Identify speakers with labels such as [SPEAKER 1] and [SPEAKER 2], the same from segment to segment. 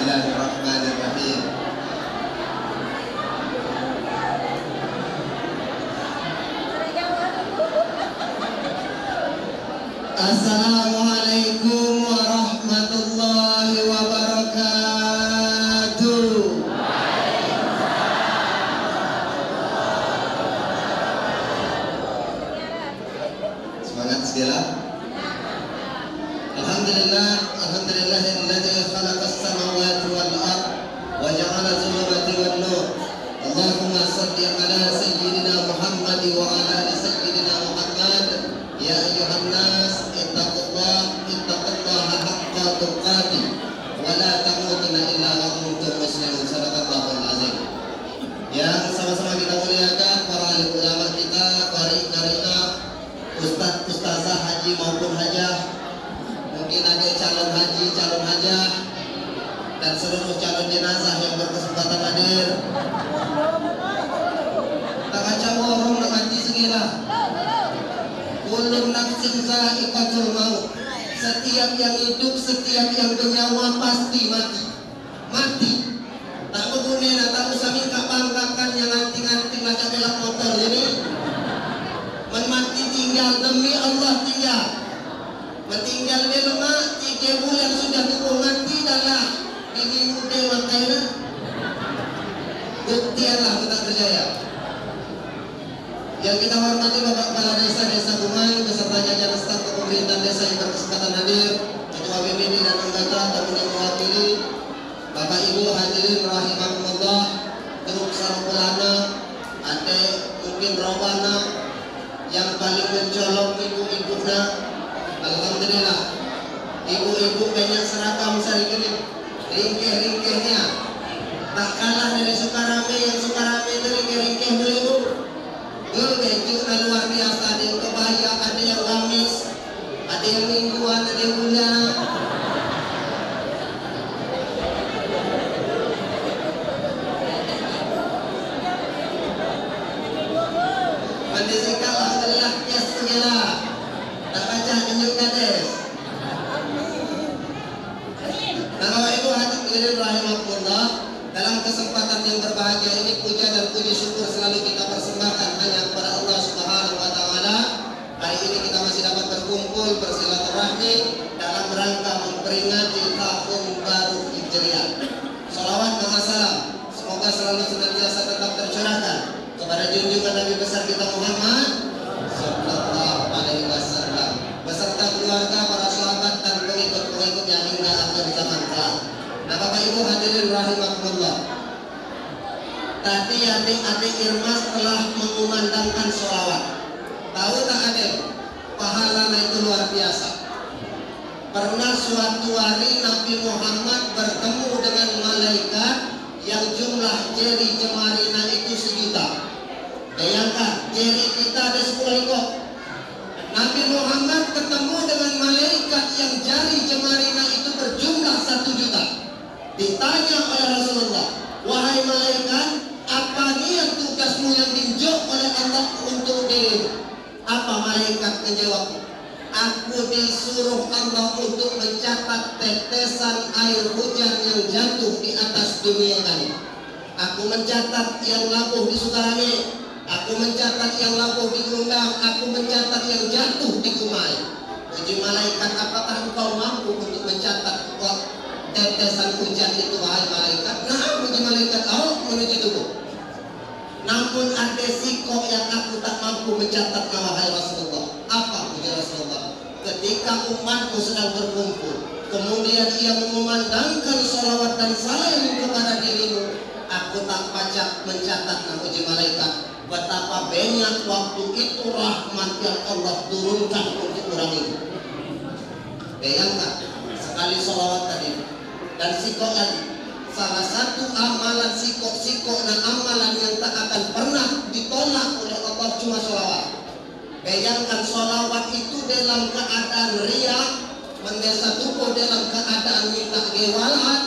[SPEAKER 1] Bismillahirrahmanirrahim. Assalamualaikum warahmatullahi wabarakatuh. Semangat segala. Alhamdulillah, alhamdulillahilladzi khalaqas samawati wal ard wa ja'ala zulumati wan nur. Allahumma shalli ala sayyidina Muhammad wa ala ali sayyidina Muhammad. Ya ayyuhan nas ittaqullaha haqqa tuqatih wa la tamutunna illa wa antum muslimun. Shadaqallahul azim. Yang sama-sama kita muliakan para alim ulama kita, qari-qari'ah, ustaz, ustazah haji maupun hajah, mungkin ada calon haji, calon hajah, dan seluruh calon jenazah yang berkesempatan hadir. Tak macam orang nak mati segala. Kullu nafsin za'iqatul maut. Setiap yang hidup, setiap yang bernyawa pasti mati. Mati. Tak berguna nak tahu sami kapangkakan yang anting-anting macam belak motor ini. Mati tinggal demi Allah tinggal. Mentinggal dia lemak 3 bulan sudah turun mati dah. Ini muda makanya. Buktianlah kita percaya. Yang kita hormati Bapak Kepala Desa Desa Bungai beserta jajaran staf pemerintahan desa yang berkesempatan hadir, Ketua BPD dan anggota tamu yang mewakili, Bapak Ibu hadirin rahimakumullah, grup sarupulana, ade mungkin rohana, yang paling mencolok ibu-ibunya. Alhamdulillah, ibu-ibu banyak seragam sehari ini, ringkih-ringkihnya tak kalah dari Sukarame. Yang Sukarame itu ringkih-ringkih beliau. Baju luar biasa, ada yang kebaya, ada yang gamis, ada yang mingguan, ada yang bulanan. Mendisikan alhamdulillah ya segala. Tak baca tunjuk kades. Nah Bapak Ibu hadirin rahimakumullah, dalam kesempatan yang berbahagia ini puja dan puji syukur selalu kita persembahkan hanya kepada Allah Subhanahu wa taala. Hari ini kita masih dapat berkumpul bersilaturahmi dalam rangka memperingati tahun baru Hijriah. Shalawat dan salam semoga selalu senantiasa tetap tercurahkan kepada junjungan Nabi besar kita Muhammad sallallahu alaihi wasallam beserta keluarga, para sahabat dan pengikut-pengikutnya hingga akhir zaman kelak. Nah Bapak Ibu hadirin rahimakumullah, tadi adik-adik Irmas telah mengumandangkan sholawat. Tahu tak adik, pahalanya itu luar biasa. Pernah suatu hari Nabi Muhammad bertemu dengan malaikat yang jumlah jari jemarina itu 1 juta. Bayangkan, jari kita ada 10 ekor. Nabi Muhammad ketemu dengan malaikat yang jari jemarina itu berjumlah 1 juta. Ditanya oleh Rasulullah, wahai malaikat, apa niat tugasmu yang diunjuk oleh Allah untuk dirimu? Apa malaikat menjawab? Aku disuruh Allah untuk mencatat tetesan air hujan yang jatuh di atas dunia ini. Aku mencatat yang labuh di Sukarame, aku mencatat yang labuh di Gelunggang, aku mencatat yang jatuh di Kumai. Uji malaikat, apakah engkau mampu untuk mencatat tetesan hujan itu, wahai malaikat? Nah, uji malaikat, menuju tubuh. Namun ada sikok yang aku tak mampu mencatat, wahai Rasulullah. Apa uji Rasulullah? Ketika umatku sedang berkumpul, kemudian ia mengumandangkan salawat dan salam kepada dirimu, aku tak pacak mencatat, uji malaikat, betapa banyak waktu itu rahmat yang Allah turunkan untuk orang itu. Bayangkan, sekali salawat tadi dan sikok tadi, salah satu amalan sikok-sikok dan amalan yang tak akan pernah ditolak oleh Allah cuma sholawat. Bayangkan sholawat itu dalam keadaan riya, mendesa tubuh dalam keadaan minta gewalan,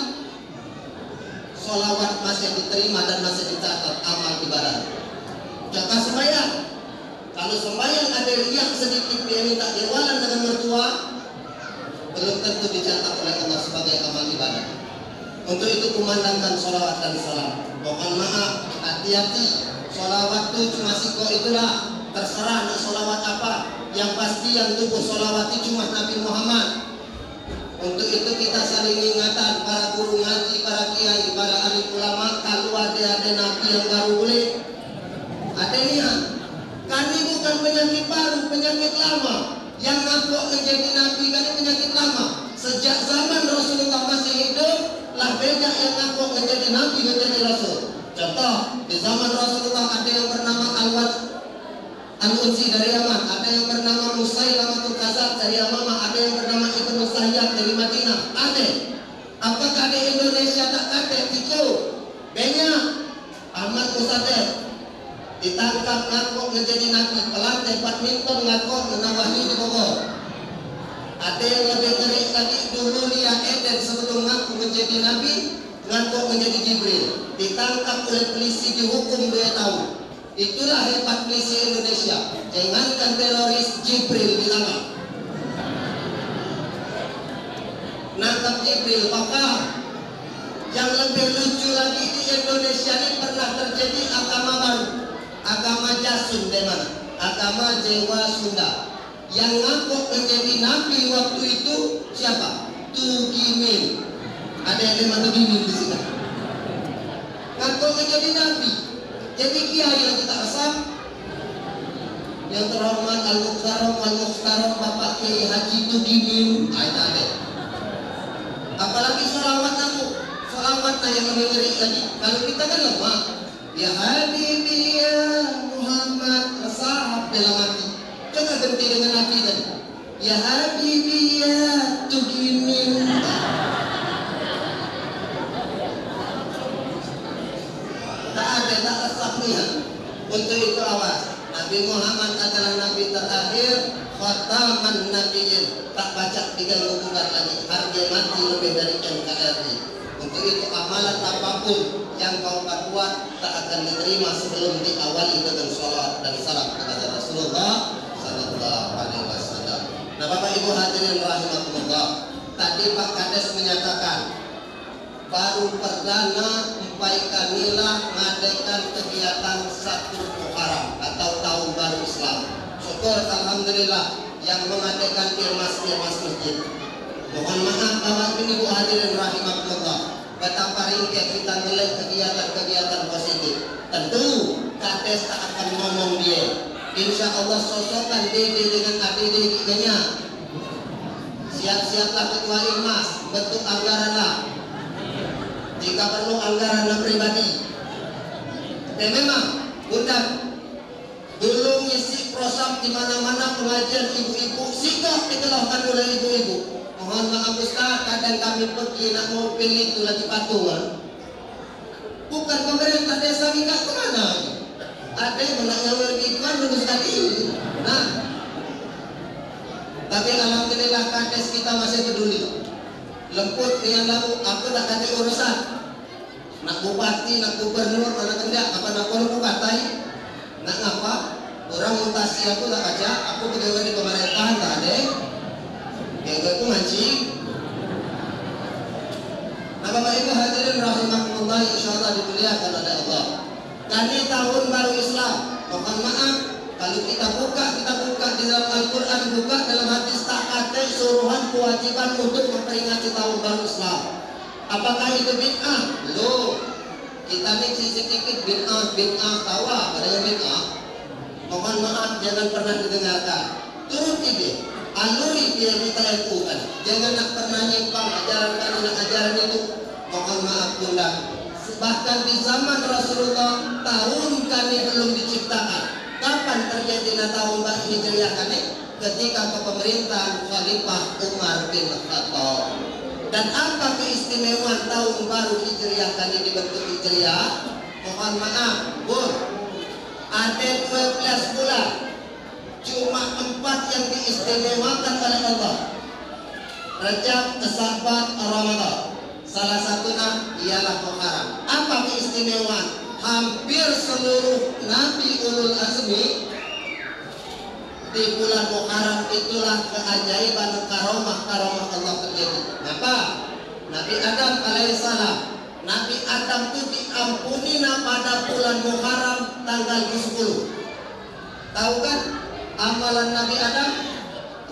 [SPEAKER 1] sholawat masih diterima dan masih dicatat amal ibadah. Jaka sembahyang, kalau sembahyang ada riya sedikit dia minta gewalan dengan mertua, belum tentu dicatat oleh Allah sebagai amal ibadah. Untuk itu kumandangkan sholawat dan salam. Mohon maaf, hati-hati. Sholawat itu cuma siko itulah. Terserah nak sholawat apa. Yang pasti yang tubuh sholawat itu cuma Nabi Muhammad. Untuk itu kita saling ingatan para guru ngaji, para kiai, para ahli ulama. Kalau ada Nabi yang baru boleh. Ada niat. Kami bukan penyakit baru, penyakit lama. Yang ngaku menjadi Nabi kan penyakit lama. Sejak zaman Rasulullah masih hidup, lah banyak yang ngaku menjadi Nabi, menjadi Rasul. Contoh, di zaman Rasulullah ada yang bernama Al-Unsi dari Yaman, ada yang bernama Musailamatul Kadzdzab dari Yamamah, ada yang bernama Ibnu Sayyad dari Madinah. Ada. Apakah di Indonesia tak ada? Itu banyak. Ahmad Musaddiq ditangkap ngaku menjadi Nabi, pelatih badminton ngaku menawahi di Bogor. Ada yang lebih ngeri lagi, dulu Lia Eden sebelum ngaku menjadi Nabi, ngaku menjadi Jibril. Ditangkap oleh polisi, dihukum 2 tahun. Itulah hebat polisi Indonesia. Jangankan teroris, Jibril ditangkap. Nangkap Jibril, maka yang lebih lucu lagi di Indonesia ini pernah terjadi agama baru. Agama Jasun demana, agama Jawa Sunda. Yang ngaku menjadi Nabi waktu itu siapa? Tugimin. Ada yang nama Tugimin di sini. Ngaku menjadi Nabi. Jadi kiai yang kita asal. Yang terhormat Al-Mukhtaram Bapak Kiai Haji Tugimin. Ada. Apalagi sholawat aku. Sholawatnya yang lebih ngeri lagi. Kalau kita kan lemah. Ya Habibi ya Muhammad, resah dalam hati. Coba ganti dengan Nabi tadi. Ya Habibi ya Tugimin. Tak ada, tak resahnya. Untuk itu awas. Nabi Muhammad adalah Nabi terakhir, khataman nabiyyin. Tak baca 3 bulan lagi. Harga mati lebih dari NKRI. Untuk itu amalan apapun yang kau buat tak akan diterima sebelum diawali dengan sholawat dan salam kepada Rasulullah Sallallahu Alaihi Wasallam. Nah, Bapak Ibu hadirin rahimakumullah, tadi Pak Kades menyatakan baru perdana Empai Kamilah mengadakan kegiatan 1 Muharram atau Tahun Baru Islam. Syukur alhamdulillah yang mengadakan irmas-irmas masjid. Mohon maaf Bapak Ibu hadirin rahimakumullah, betapa ringkih kita melihat kegiatan-kegiatan positif. Tentu Kades tak akan ngomong dia. Insya Allah sosokkan Dede dengan adik-adiknya. Siap-siaplah ketua irmas, bentuk anggaran lah. Jika perlu anggaran pribadi. Dan memang undang dulu ngisi prosam di mana-mana pengajian ibu-ibu, sikap dikeluhkan oleh ibu-ibu. Mohon maaf Ustaz, kadang kami pergi nak mobil itu lagi patungan. Bukan pemerintah desa minta kemana? Ada yang menangnya begituan lulus tadi. Nah, tapi alhamdulillah Kades kita masih peduli. Lemput yang lalu, aku tak ada urusan. Nak bupati, nak gubernur, mana kendak, apa nak bupati? Nak ngapa? Orang mutasi aku tak aja, aku pegawai di pemerintahan tak ada. Yang itu ngaji. Nah, Bapak Ibu hadirin rahimahullah, insyaallah dimuliakan oleh Allah. Kali tahun baru Islam. Mohon maaf kalau kita buka di dalam Al-Quran, buka dalam hadis, tak ada suruhan kewajiban untuk memperingati tahun baru Islam. Apakah itu bid'ah? Loh, kita ini sedikit bid'ah tawa pada yang bid'ah. Mohon maaf, jangan pernah didengarkan. Turuti dia, aluri dia kita lakukan. Jangan nak pernah nyimpang ajaran itu. Mohon maaf bunda. Bahkan di zaman Rasulullah tahun kami belum diciptakan. Kapan terjadi tahun baru Hijriah kami? Ketika kepemerintahan Khalifah Umar bin Khattab. Dan apa keistimewaan tahun baru Hijriah kami dibentuk Hijriah? Mohon maaf, Bun, ada 12 bulan, cuma 4 yang diistimewakan oleh Allah. Rajab, Sya'ban, Ramadan. Salah satunya ialah Muharram. Apa keistimewaan? Hampir seluruh Nabi Ulul Azmi di bulan Muharram itulah keajaiban karomah Allah terjadi. Kenapa? Nabi Adam alaihissalam. Nabi Adam itu diampuni pada bulan Muharram tanggal 10. Tahu kan amalan Nabi Adam?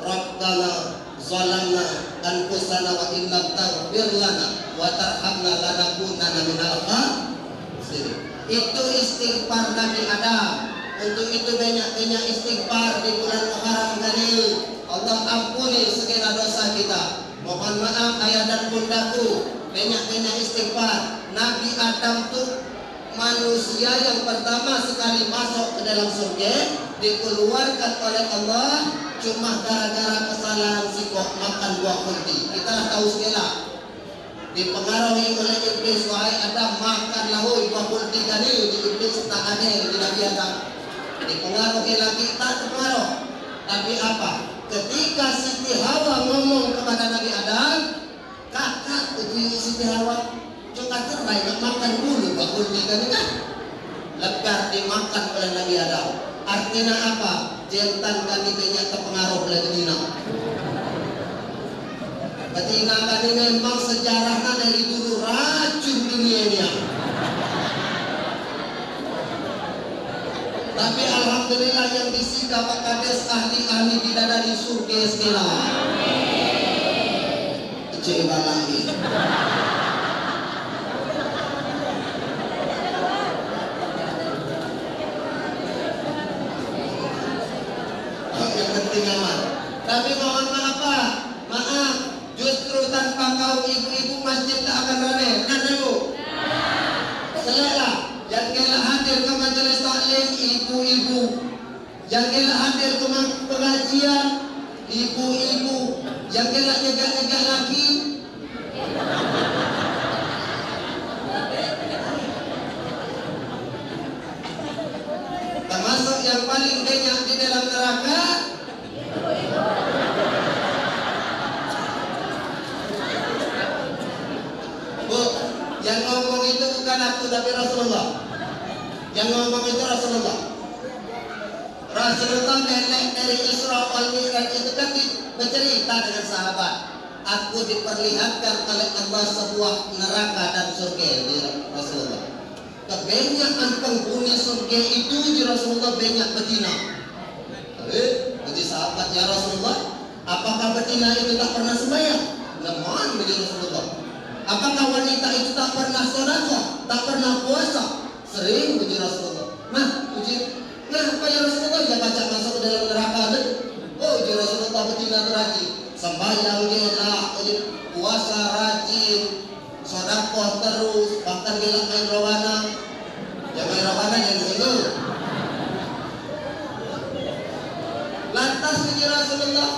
[SPEAKER 1] Rabbana zalamna anfusana wa in lam taghfir lana wa tarhamna lanakunanna minal khasirin. Itu istighfar Nabi Adam. Untuk itu banyak-banyak istighfar di bulan Muharram ini. Allah ampuni segala dosa kita. Mohon maaf ayah dan bundaku, banyak-banyak istighfar. Nabi Adam tuh manusia yang pertama sekali masuk ke dalam surga, dikeluarkan oleh Allah cuma gara-gara kesalahan sikap makan buah kulti. Kita tahu segala. Dipengaruhi oleh iblis, wahai Adam, makanlah buah kulti tadi. Di iblis tak ada di Nabi Adam. Dipengaruhi lagi, tak terpengaruh. Tapi apa? Ketika Siti Hawa ngomong kepada Nabi Adam, kakak uji Siti Hawa, coba cerai nak makan dulu buah kulti tadi kan? Lebar dimakan oleh Nabi Adam. Artinya apa? Jantan kami banyak terpengaruh oleh betina. Betina kami memang sejarahnya dari dulu racun dunia ini. Tapi alhamdulillah yang disika Pak Kades ahli-ahli bidadari surga segala. Coba lagi. Yang penting aman. Tapi mohon maaf Pak, maaf. Justru tanpa kau ibu-ibu masjid tak akan ramai. Kan ibu? Selesai. Yang kena hadir ke majelis taklim ibu-ibu, yang kena hadir ke pengajian ibu-ibu, yang kena nyegah-nyegah lagi termasuk yang paling banyak di dalam neraka Bu. Yang ngomong itu bukan aku tapi Rasulullah. Yang ngomong itu Rasulullah. Rasulullah nenek dari Isra wal Mi'raj itu kan bercerita dengan sahabat. Aku diperlihatkan oleh Allah sebuah neraka dan surga di Rasulullah. Kebanyakan penghuni surga itu di Rasulullah banyak betina. Jadi sahabat ya Rasulullah, apakah betina itu tak pernah sembahyang? Namun menjadi Rasulullah. Apakah wanita itu tak pernah sedekah, tak pernah puasa? Sering puji Rasulullah. Apa ya Rasulullah dia baca masuk ke dalam neraka tu? Oh, puji Rasulullah betina rajin, sembahyang dia, puasa rajin, sedekah terus, bahkan bilang main rawana. Ya main rawana yang dulu. Lantas puji Rasulullah,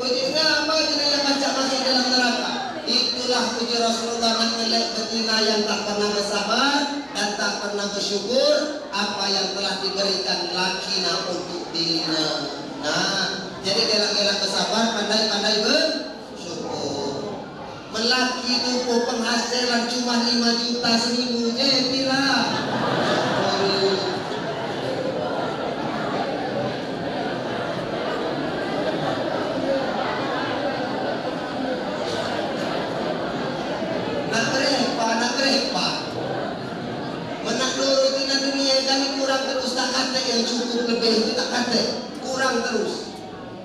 [SPEAKER 1] pujinya apa jenis yang baca masuk dalam neraka? Itulah puji Rasulullah menilai betina yang tak pernah bersabar dan tak pernah bersyukur apa yang telah diberikan lakina untuk dirinya. Nah, jadi gelak-gelak bersabar, pandai-pandai bersyukur. Melaki itu penghasilan cuma 5 juta seminggu, tidak. Menaklurkan dunia kami kurang terus, tak kata yang cukup lebih itu tak kata kurang terus.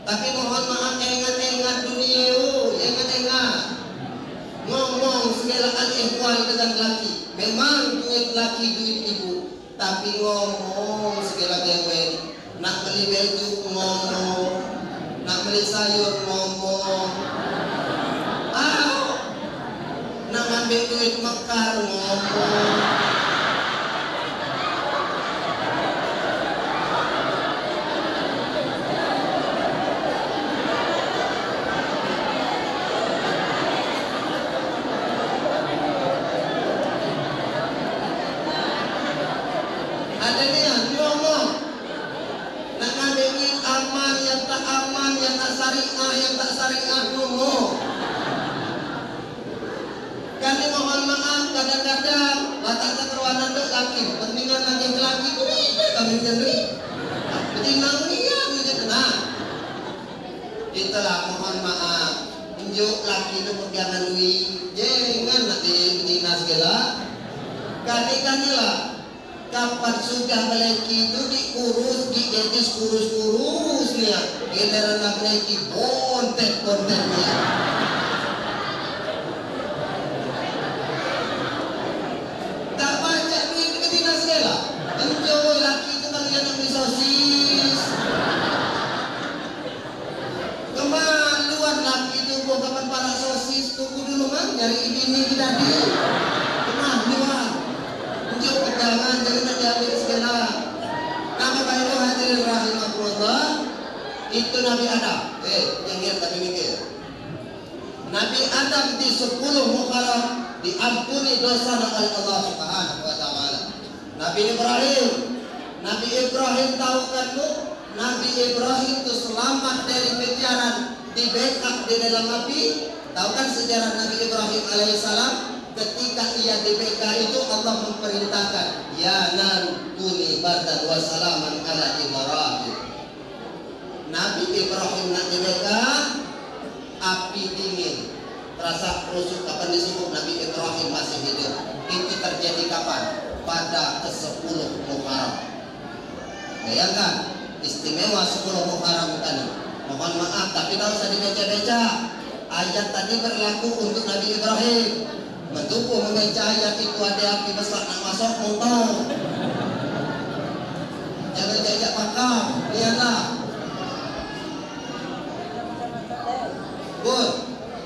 [SPEAKER 1] Tapi mohon maaf, ingat-ingat dunia, ingat-ingat ngomong segala al-ihwal dengan laki. Memang duit laki duit ibu, tapi ngomong segala dewe. Nak beli baju ngomong, nak beli sayur ngomong, nak ambil duit mekar ngomong. Ada ni yang ngomong, nak ambil duit aman, yang tak syariah, yang tak syariah ngomong. Kami mohon maaf kadang-kadang batak keteruanan dek laki, pentingan lagi laki tu ni kami jadi pentingan ni ya begitu. Nah, itulah mohon maaf. Tunjuk laki itu pegangan duit, jangan Kani-kanilah kapan sudah meleki itu diurus, digetis kurus-kurusnya. Giliran nak meleki bontek-bonteknya. Tak baca duit ke tina segala. Enjoy laki itu kalian yang beli sosis. Kemaluan laki itu gua kapan para sosis. Tunggu dulu man, nyari ini kita di. Kemaluan. Unjuk pegangan, jangan diambil segala. Nama baik hadirin rahimahullah. Itu Nabi Adam. Yang lihat tadi mikir. Nabi Adam di 10 Muharram diampuni dosa oleh Allah Subhanahu wa taala. Nabi Ibrahim tahu kan lu? Nabi Ibrahim itu selamat dari pencarian di backup di dalam api. Tahu kan sejarah Nabi Ibrahim alaihissalam? Ketika ia di BK itu Allah memperintahkan, ya nan kuni bardan wa salaman ala Ibrahim. Nabi Ibrahim nak di BK, api dingin, terasa rusuk. Kapan disebut Nabi Ibrahim masih hidup? Itu terjadi kapan? Pada ke-10 Muharram. Bayangkan, istimewa 10 Muharram tadi. Mohon maaf, tapi tak usah dibaca-baca. Ayat tadi berlaku untuk Nabi Ibrahim. Mendukung membaca ayat itu ada api besar nak masuk motor. Jangan jajak pakam, lihatlah.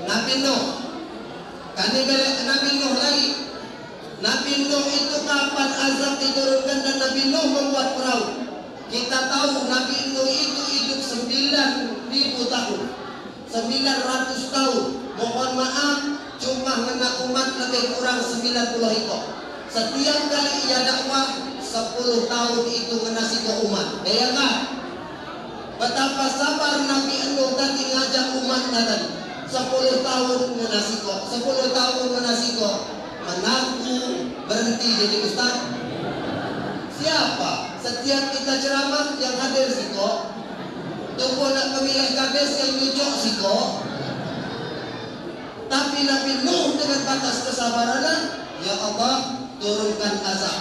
[SPEAKER 1] Nabi Nuh. Kani belak Nabi Nuh lagi. Nabi Nuh itu kapan azab diturunkan dan Nabi Nuh membuat perahu. Kita tahu Nabi Nuh itu hidup 9.000 tahun. 900 tahun. Mohon maaf, cuma kena umat lebih kurang 90 ekor. Setiap kali ia dakwah 10 tahun itu menasih ke umat. Bayangkan betapa sabar Nabi Nuh tadi ngajak umatnya tadi. 10 tahun menasih kok, 10 tahun menasih kok. Mengaku berhenti jadi ustaz. Siapa? Setiap kita ceramah yang hadir sih kok. Tunggu nak memilih kades yang nyucok sih kok. Tapi Nabi Nuh dengan batas kesabaran, ya Allah turunkan azab.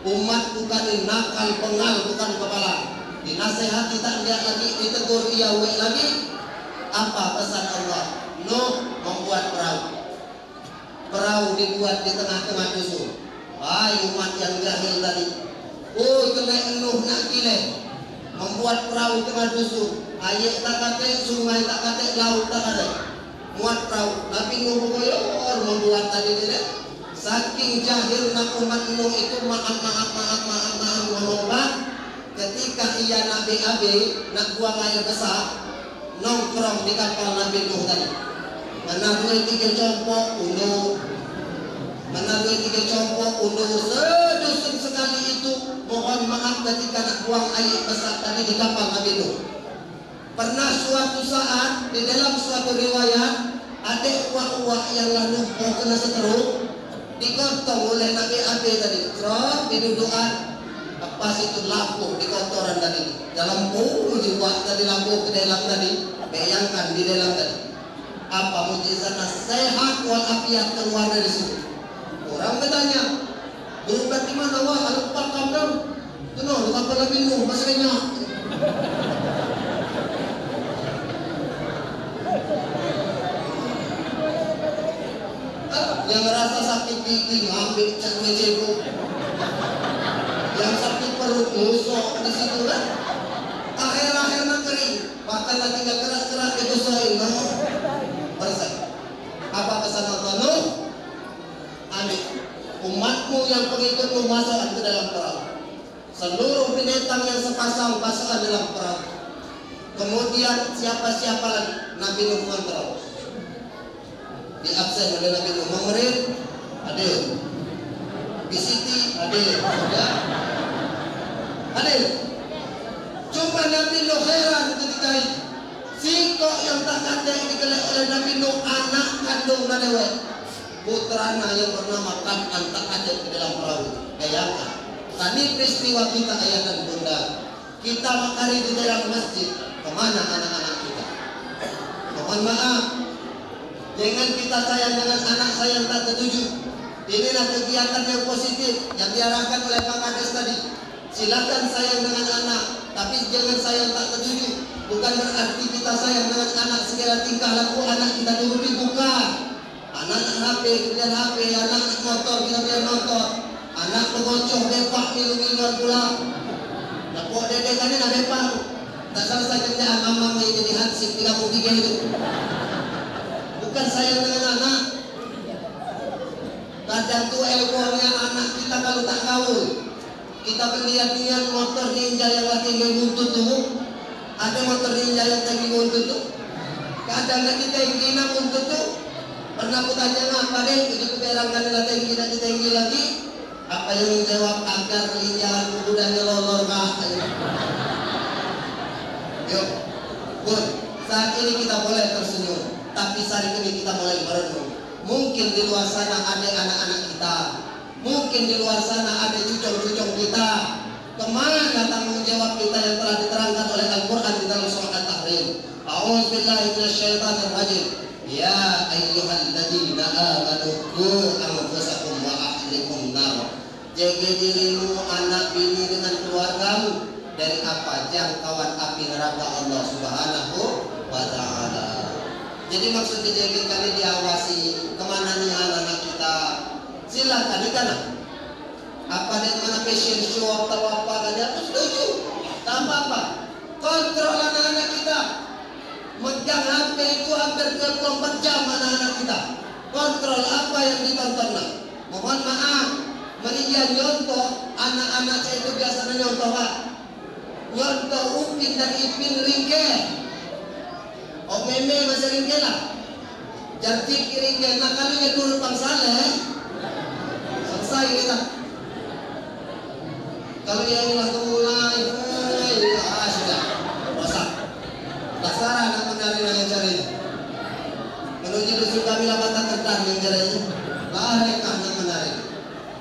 [SPEAKER 1] Umat bukan nakal pengal, bukan kepala. Dinasehati tak lihat lagi, ditegur ia lagi. Apa pesan Allah? Nuh membuat perahu. Perahu dibuat di tengah-tengah dusun. Hai umat yang jahil tadi. Oh kena Nuh nak gile. Membuat perahu di tengah dusun. Air tak kate, sungai tak kate, laut tak kate. Muat perahu. Nabi Nuh berkoyor membuat tadi tidak. Saking jahil nak umat Nuh itu maaf menolak. Ketika ia Nabi Abi nak buang air besar, nongkrong di kapal Nabi Nuh tadi. Mana 2-3 compok undur, mana 2-3 compok undur. Sedusun sekali itu mohon maaf ketika nak buang air besar tadi di kapal Nabi Nuh. Pernah suatu saat di dalam suatu riwayat ada uak-uak yang lalu mau kena seteruk digotong oleh Nabi Abi tadi. Serap didudukan pas itu lampu di kotoran tadi. Dalam bulu jiwa tadi lampu ke dalam tadi. Bayangkan di dalam tadi. Apa mujizatnya? Sehat walafiat keluar dari situ. Orang bertanya, berobat di mana? Wah, kalau pakam dong. Tuh, lu kapal Nabi Nuh masanya. Yang ngerasa sakit gigi ngambil cebok. Yang sakit perut ngusok di situ kan. Akhir-akhirnya kering. Bahkan lagi nggak keras-keras digusain. Persen. Apa pesan Allah Nuh? Ambil umatmu yang pengikutmu masuk ke dalam perahu. Seluruh binatang yang sepasang masuk dalam perahu. Kemudian siapa-siapa lagi Nabi Nuh mengontrol. Di absen oleh Nabi Nuh. Memerin hadir. Bisiti hadir. Ya. Hadir. Cuma Nabi Nuh heran ketika itu. Singkok yang tak ada dikelak oleh Nabi Nuh anak kandung Nadewe. Putrana yang bernama Kan'an tak ada di dalam perahu. Bayangkan. Tadi peristiwa kita ayah dan bunda. Kita makari di dalam masjid. Kemana anak-anak kita? Mohon maaf. Jangan kita sayang dengan anak sayang tak tertuju. Inilah kegiatan yang positif yang diarahkan oleh Pak Kades tadi. Silakan sayang dengan anak, tapi jangan sayang tak tertuju. Bukan berarti kita sayang dengan anak segala tingkah laku anak kita turuti, bukan. Anak HP, kemudian HP, anak motor, kita biar motor. Anak pengocoh, bepak, milu-miluan pulang. Napok dedek kan nak bepak. Tak selesai kerjaan, mama mau jadi hansip 33 itu. Bukan sayang dengan anak. Kadang tu ekornya anak kita kalau tak kawul. Kita berlihat-lihat motor ninja yang lagi nguntut tu. Ada motor ninja yang lagi nguntut tu. Kadang kita yang kena nguntut tu. Pernah aku tanya ngapa deh, jadi aku berangkan dengan tinggi lagi. Apa yang menjawab agar ninja budanya lolor kah? Yuk, pun saat ini kita boleh tersenyum, tapi saat ini kita mulai merenung. Mungkin di luar sana ada anak-anak kita, mungkin di luar sana ada cucung-cucung kita. Kemana tanggung jawab kita yang telah diterangkan oleh Al-Quran di dalam surah At-Tahrim? A'udzubillahi minasyaitonir rajim. Ya ayyuhalladzina amanu qu anfusakum wa ahlikum nar. Jaga dirimu, anak bini dengan keluargamu dari apa? Jangkauan api neraka Allah Subhanahu wa ta'ala. Jadi maksud dijaga kali diawasi kemana nih anak-anak kita. Silakan ikan. Apa dia mana fashion show atau apa kan dia setuju. Tak apa-apa. Kontrol anak-anak kita. Megang HP itu hampir 24 jam anak-anak kita. Kontrol apa yang ditonton lah. Mohon maaf. Meninjau nyontoh anak-anak saya itu biasanya nyontoh Pak. Nyontoh Upin dan Ipin ringke. Oh meme masih ringke lah. Jartik ringke. Nah kalau yang turun Bang Saleh selesai kita. Kalau yang ulah mulai sudah rosak. Dasar anak mencari yang cari. Menuju dusun kami Lambatan Kertan yang carinya. Lari anak menarik.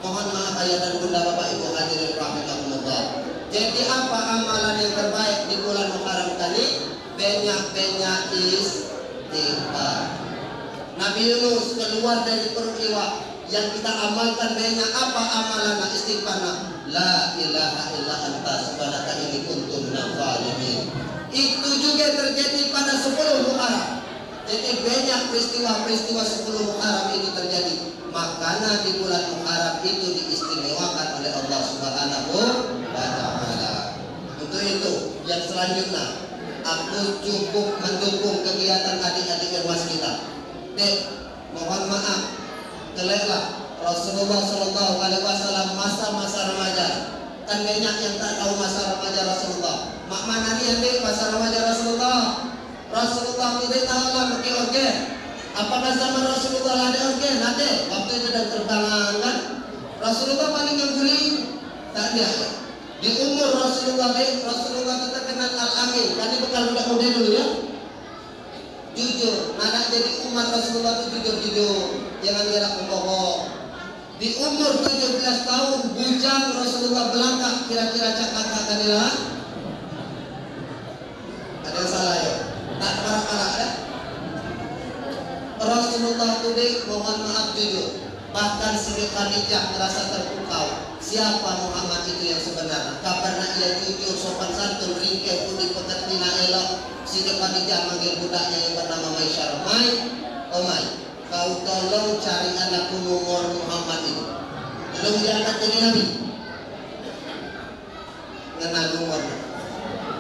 [SPEAKER 1] Mohon maaf ayah dan bunda bapak ibu hadirin rahimakumullah. Jadi apa amalan yang terbaik di bulan Muharram tadi? Banyak-banyak istighfar. Nabi Yunus keluar dari perut iwak. Yang kita amalkan banyak apa amalan istighfarna? La ilaha illa anta subhanaka inni kuntu minadz zalimin. Itu juga terjadi pada 10 Muharram. Jadi banyak peristiwa-peristiwa 10 Muharram ini terjadi. Makanya di bulan Muharram itu diistimewakan oleh Allah Subhanahu wa ta'ala. Untuk itu yang selanjutnya aku cukup mendukung kegiatan adik-adik ormas kita. Dek, mohon maaf, keleklah Rasulullah Sallallahu Alaihi Wasallam masa-masa remaja. Kan banyak yang tak tahu masa remaja Rasulullah. Mak mana nih yang masa remaja Rasulullah? Rasulullah tidak tahu lah pakai organ. Apakah zaman Rasulullah ada organ? Ada. Waktu itu dan terbangan kan? Rasulullah paling guling. Tak ada. Di umur Rasulullah kita kenal Al-Amin. Tadi bekal budak muda dulu ya. Jujur. Nak jadi umat Rasulullah itu jujur-jujur. Jangan ngelak membohong. Di umur 17 tahun bujang Rasulullah belangkah. Kira-kira cakap kadilah. Ada yang salah ya? Tak parah-parah ya? Rasulullah itu mohon maaf jujur. Bahkan Siti Khadijah merasa terpukau. Siapa Muhammad itu yang sebenarnya? Karena ia jujur, sopan santun, ringkeh, budi pekerti, elok. Siti Khadijah manggil budaknya yang bernama Maisyar. Mai, oh Mai, kau tolong cari anakku nomor Muhammad itu. Belum diangkat jadi Nabi. Kenal nomornya.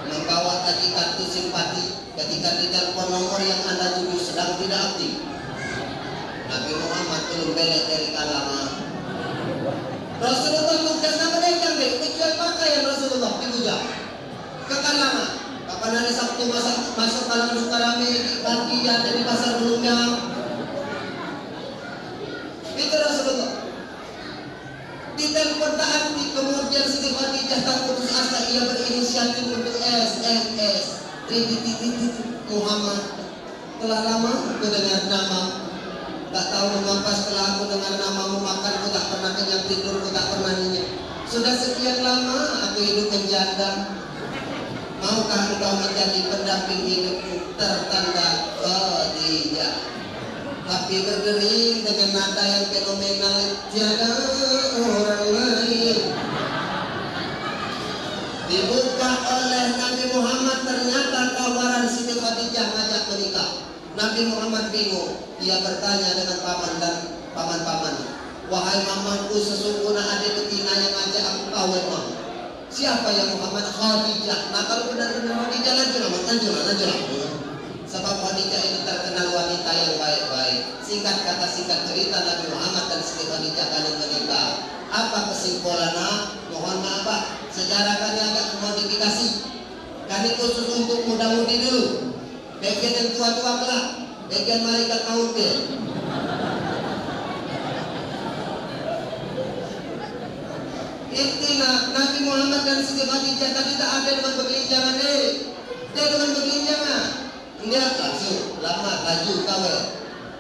[SPEAKER 1] Membawa tadi kartu simpati. Ketika ditelepon nomor yang Anda tuju sedang tidak aktif. Nabi Muhammad belum balik dari kalangan. Rasulullah tugas apa mereka kecuali pakaian Rasulullah dipuja ke kalangan. Kapan hari Sabtu masuk kalangan Sukarame pagi ada di pasar Belumgang. Itu Rasulullah. Ditelepon tak aktif, kemudian Siti Khadijah tak putus asa, ia berinisiatif untuk SMS. Muhammad. Telah lama aku dengar nama. Tak tahu mengapa setelah aku dengar namamu makan aku tak pernah kenyang, tidur aku tak pernah nyenyak. Sudah sekian lama aku hidup menjanda. Maukah engkau menjadi pendamping hidupku? Tertanda Khadijah. tapi berdering dengan nada yang fenomenal, tiada orang lain. Dibuka oleh Nabi Muhammad, ternyata tawaran Siti Khadijah ngajak menikah. Nabi Muhammad bingung, dia bertanya dengan paman dan paman-paman, wahai mamanku, sesungguhnya ada betina yang ngajak aku kawin mah. Siapa ya Muhammad? Khadijah. Nah kalau benar-benar Khadijah lanjut. Sebab Khadijah ini terkenal wanita yang baik-baik. Singkat kata singkat cerita, Nabi Muhammad dan Siti Khadijah kalian menikah. Apa kesimpulannya? Mohon maaf Pak, sejarah kami agak modifikasi. Kami khusus untuk muda-mudi dulu. Bagian yang tua-tua kelak, bagian malaikat maut dia. Intinya Nabi Muhammad dan Siti Khadijah tadi tak ada dengan berkelinjangan dia dengan berkelinjangan. Dia langsung lama laju kawin.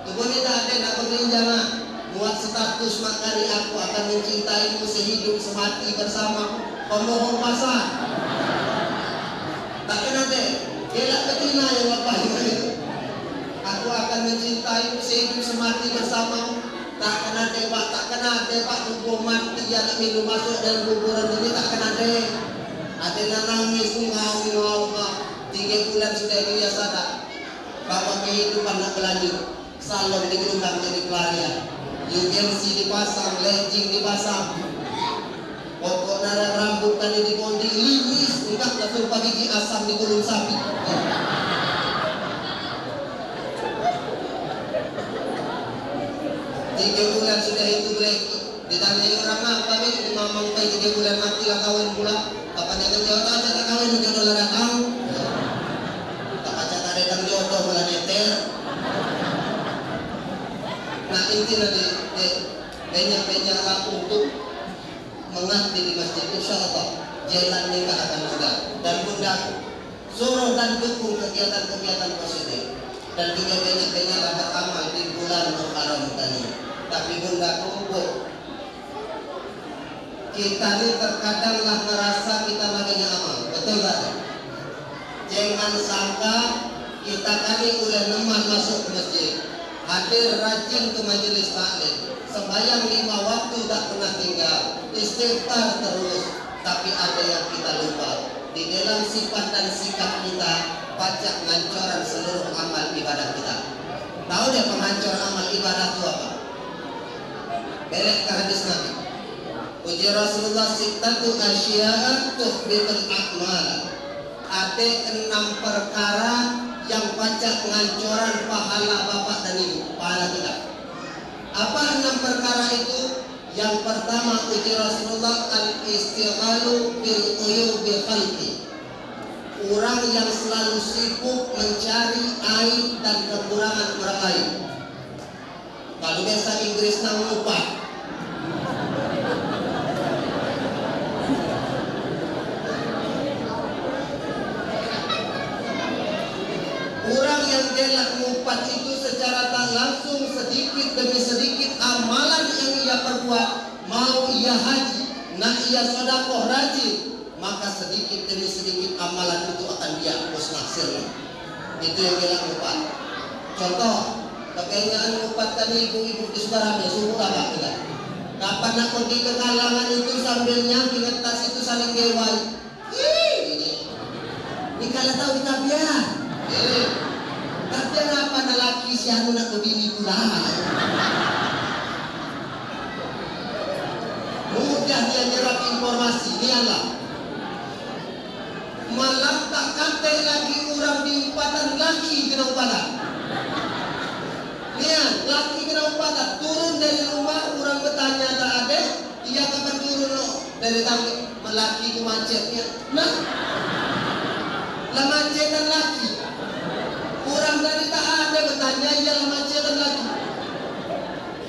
[SPEAKER 1] Kemudian tak ada nak berkelinjangan. Buat status makari aku akan mencintaimu sehidup semati bersama pemohon pasar. Tak kena deh. Elak betina yang lepas itu. Aku akan mencintaimu sehidup semati bersamamu. Tak kena tembak, tunggu mati yang minum masuk dalam kuburan ini tak kena deh. Ada yang nangis ngau. 3 bulan sudah dia sadar bahwa kehidupan nak berlanjut. Salon digelungkan jadi pelarian. UMC dipasang, legging dipasang. Pokoknya rambut tadi dibondi limis, enggak serupa biji asam di gulung sapi. Tiga bulan sudah itu Bleki. Ditanyai orang mah, kami mamang 3 bulan mati lah kawin pula. Kapan yang jawab aja tak kawin jodoh lah datang. Tak aja tak datang jodoh malah neter. Nah inti nanti banyak lah untuk mengabdi di masjid. Insya Allah jalan nikah akan mudah. Dan bunda suruh dan dukung kegiatan-kegiatan positif. Dan juga banyak-banyak beramal di bulan Muharram tadi. Tapi bunda kumpul, kita ini terkadanglah merasa kita makanya amal, betul tak? Jangan sangka kita kali udah neman masuk ke masjid, hadir rajin ke majelis taklim, sembahyang 5 waktu tak pernah tinggal, istighfar terus, tapi ada yang kita lupa. Di dalam sifat dan sikap kita, pajak ngancoran seluruh amal ibadah kita. Tahu dia penghancur amal ibadah itu apa? Belek ke hadis Nabi. Uji Rasulullah sittatu asya'a tuhbitul a'mal. Ada 6 perkara yang pajak penghancuran pahala bapak dan ibu, pahala kita. Apa 6 perkara itu? Yang pertama uji Rasulullah al-istighalu bil uyubi khalqi. Orang yang selalu sibuk mencari aib dan kekurangan orang lain. Kalau bahasa Inggris lupa. Orang yang gelak ngupat itu secara tak langsung sedikit demi sedikit amalan yang ia perbuat, mau ia haji, nak ia sedekah rajin, maka sedikit demi sedikit amalan itu akan dia hapus hasilnya. Itu yang gelak ngupat. Contoh, kekayaan ngupat tadi ibu-ibu di sebarangnya suruh apa enggak? Kapan nak pergi ke kalangan itu sambil nyangki tas itu saling gewai. Ini kalau tahu tabiat. Tapi apa nak laki si anu nak bini pula? Mudah dia nyerap informasi, ni Allah. Malam tak kata lagi orang di umpatan laki kena umpatan. Lihat, laki kena umpatan turun dari rumah, orang bertanya tak ada, dia kapan turun lo dari tangga laki ku macetnya. Nah, lah macetan laki. Orang dari tak ada bertanya ialah macetan lagi.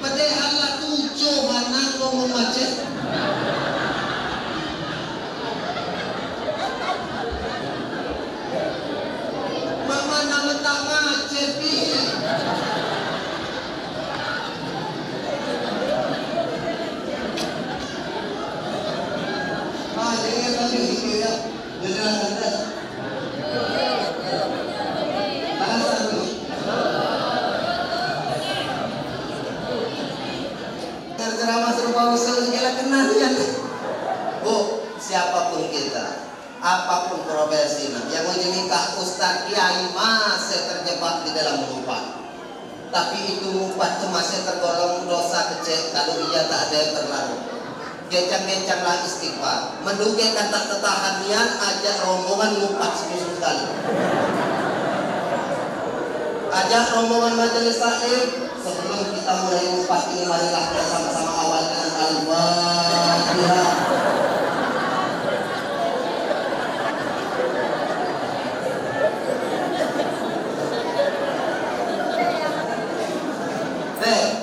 [SPEAKER 1] Padahal lah 7 anak ngomong macet. Mama nama tak macet pi. Ini tadi ya. Jelas. apapun profesinya. Yang mau nikah ustaz kiai masih terjebak di dalam ngumpat. Tapi itu ngumpat masih tergolong dosa kecil kalau ia tak ada yang berlalu. Gencang-gencanglah istighfar. Menduga tak tertahan nian ajak rombongan ngumpat sekali. Ajak rombongan majelis taklim. Sebelum kita mulai ngumpat ini, marilah kita sama-sama awal dengan Al-Fatihah.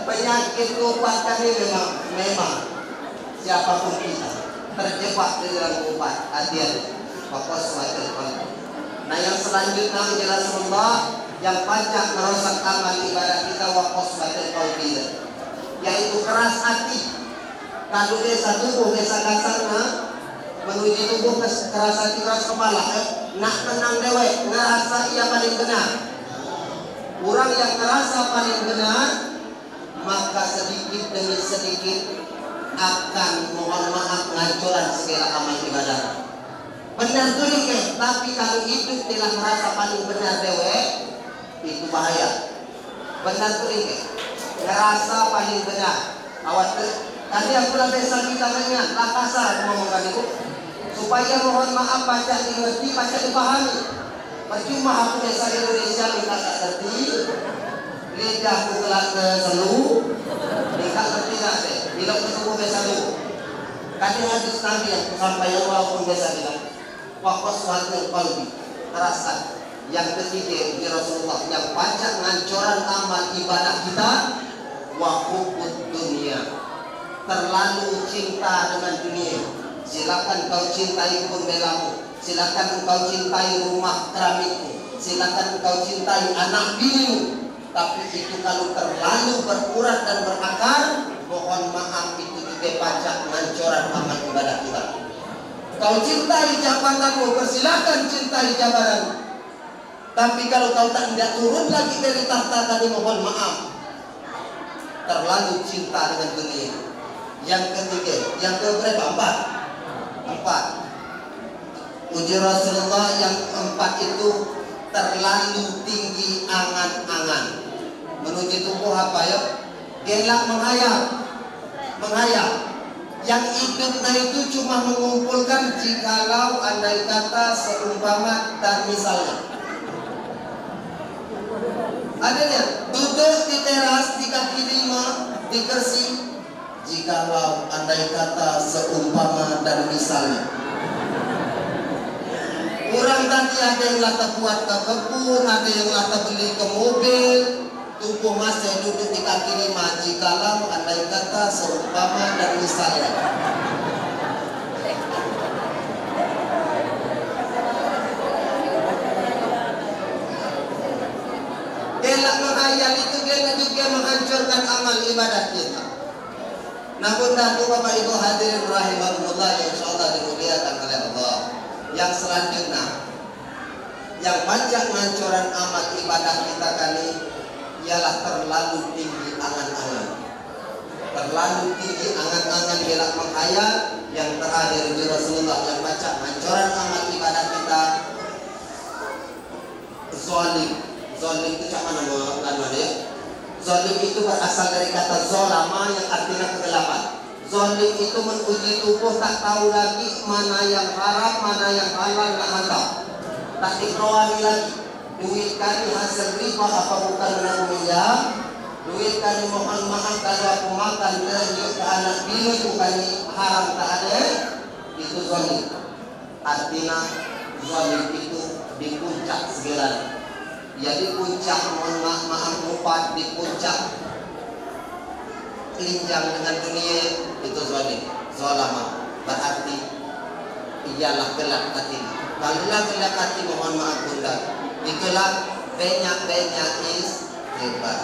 [SPEAKER 1] Penyakit ngumpat ini memang siapapun kita terjebak di dalam ngumpat. Hati-hati. Fokus wajib. Nah yang selanjutnya jelas Allah yang banyak merusak amal ibadah kita wakos batin qalbi, yaitu keras hati. Kalau desa tubuh desa kasarna menuju tubuh keras hati keras kepala, nak tenang dewek ngerasa ia paling benar. Orang yang ngerasa paling benar maka sedikit demi sedikit akan mohon maaf ngancuran segala amal ibadah. Benar tuh nih, tapi kalau hidup telah merasa paling benar dewek itu bahaya. Benar tuh nih, ngerasa paling benar. Awas tadi aku lah biasa kita mengingat, lah kasar ngomongkan itu supaya mohon maaf baca dimengerti, baca dipahami. Percuma aku biasa Indonesia minta tak ngerti, lidahku kelak ke selu, minta ngerti tak deh. Bila ketemu biasa dulu. Kadang hadis Nabi yang sampaikan walaupun biasa bilang, fokus wajib qalbi, terasa. Yang ketiga di Rasulullah yang banyak ngancuran amal ibadah kita, wahubud dunia, terlalu cinta dengan dunia. Silakan kau cintai kebun belamu, silakan kau cintai rumah keramikmu, silakan kau cintai anak binimu. Tapi itu kalau terlalu berurat dan berakar, mohon maaf itu juga banyak ngancuran amal ibadah kita. Kau cintai jabatanmu, persilakan cintai jabatanmu. Tapi kalau kau tidak turun lagi dari tahta tadi, mohon maaf, terlalu cinta dengan dunia. Yang ketiga, yang keberapa? Empat. Uji Rasulullah yang empat itu terlalu tinggi angan-angan. Menuju tubuh apa ya? Gelak menghayal. Yang hidupnya itu cuma mengumpulkan jikalau andai kata seumpama dan misalnya. Adanya duduk di teras di kaki lima di Kersi, jikalau andai kata seumpama dan misalnya. Orang tadi ada yang lata buat ke kebun, ada yang lata beli ke mobil, tubuh masih duduk di kaki lima, jikalau andai kata seumpama dan misalnya. Gelak menghayal itu juga menghancurkan amal ibadah kita. Namun dahulu Bapak Ibu hadirin rahimahumullah yang insyaallah dimuliakan oleh Allah. Yang selanjutnya, yang banyak penghancuran amal ibadah kita kali ialah terlalu tinggi angan-angan. Terlalu tinggi angan-angan gelak menghayal. Yang terakhir di Rasulullah yang baca penghancuran amal ibadah kita, zalim. Zalim itu macam mana ya? Zalim itu berasal dari kata zolama yang artinya kegelapan. Zalim itu menguji tubuh, tak tahu lagi mana yang haram, mana yang halal, tak mantap. Tak dikeluari lagi. Duit kami hasil riba apa bukan menanggung minjam. Duit kami mohon maaf kalau aku makan tunjuk ke anak bini bukan haram tak ada. Itu zalim. Artinya zalim itu di puncak segalanya. Jadi puncak mohon maaf mufat di puncak kelinjang dengan dunia itu zalim, zalama berarti ialah gelap hati. Kalau gelap hati mohon maaf bunda, itulah banyak is hebat.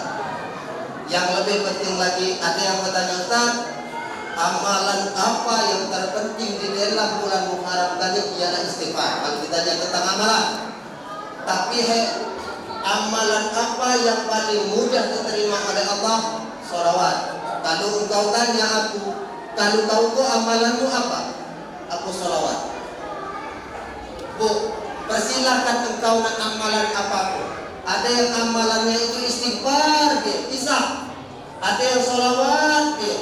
[SPEAKER 1] Yang lebih penting lagi ada yang bertanya, Ustaz, amalan apa yang terpenting di dalam bulan Muharram tadi? Ialah istighfar. Kalau kita lihat tentang amalan, tapi amalan apa yang paling mudah diterima oleh Allah? Sholawat. Kalau engkau tanya aku, kalau kau amalanmu apa? Aku sholawat. Bu, persilahkan engkau nak amalan apapun. Ada yang amalannya itu istighfar dia, isap. Ada yang sholawat dia.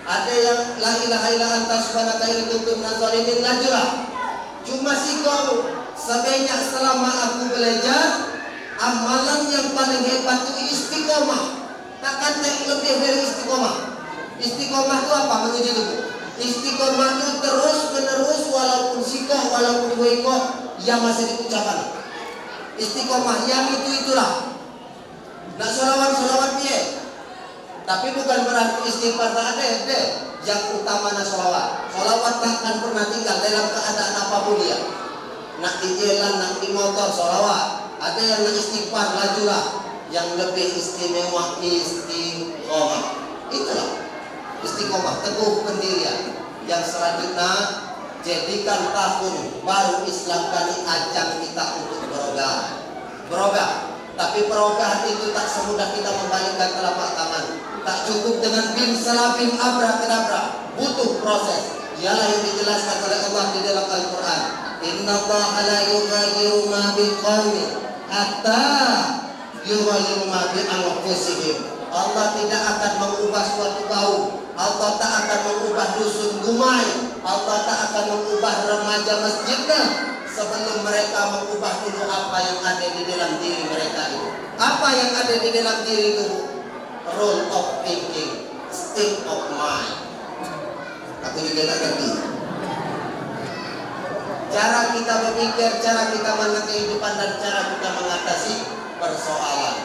[SPEAKER 1] Ada yang la ilaha illa anta subhanaka inni kuntu minaz zalimin, lajurah. Cuma sih kau sebanyak selama aku belajar, amalan yang paling hebat itu istiqomah. Takkan yang lebih dari istiqomah. Istiqomah itu apa? Menuju tubuh. Istiqomah itu terus menerus walaupun sikoh, walaupun wikoh yang masih diucapkan. Istiqomah yang itulah. Nak solawat dia. Tapi bukan berarti istighfar tak ada deh. Yang utama nak solawat. Solawat takkan pernah tinggal dalam keadaan apapun dia. Nak di jalan, nak di motor, solawat. Ada yang nak istighfar, lajulah. Yang lebih istimewa istiqomah. Itulah istiqomah, teguh pendirian. Yang selanjutnya, jadikan tahun baru Islam kali ajang kita untuk berogah. Tapi perogahan itu tak semudah kita membalikkan telapak tangan. Tak cukup dengan bin salabim abrakadabra, butuh proses. Ialah yang dijelaskan oleh Allah di dalam Al-Quran. Innallaha la yughayyiru ma biqaumin hatta yughayyiru ma bi anfusihim. Allah tidak akan mengubah suatu kaum. Allah tak akan mengubah dusun Gumai. Allah tak akan mengubah remaja masjidnya sebelum mereka mengubah dulu apa yang ada di dalam diri mereka itu. Apa yang ada di dalam diri itu? Role of thinking, state of mind. Aku juga tak ngerti. Cara kita berpikir, cara kita mengenai kehidupan, dan cara kita mengatasi persoalan.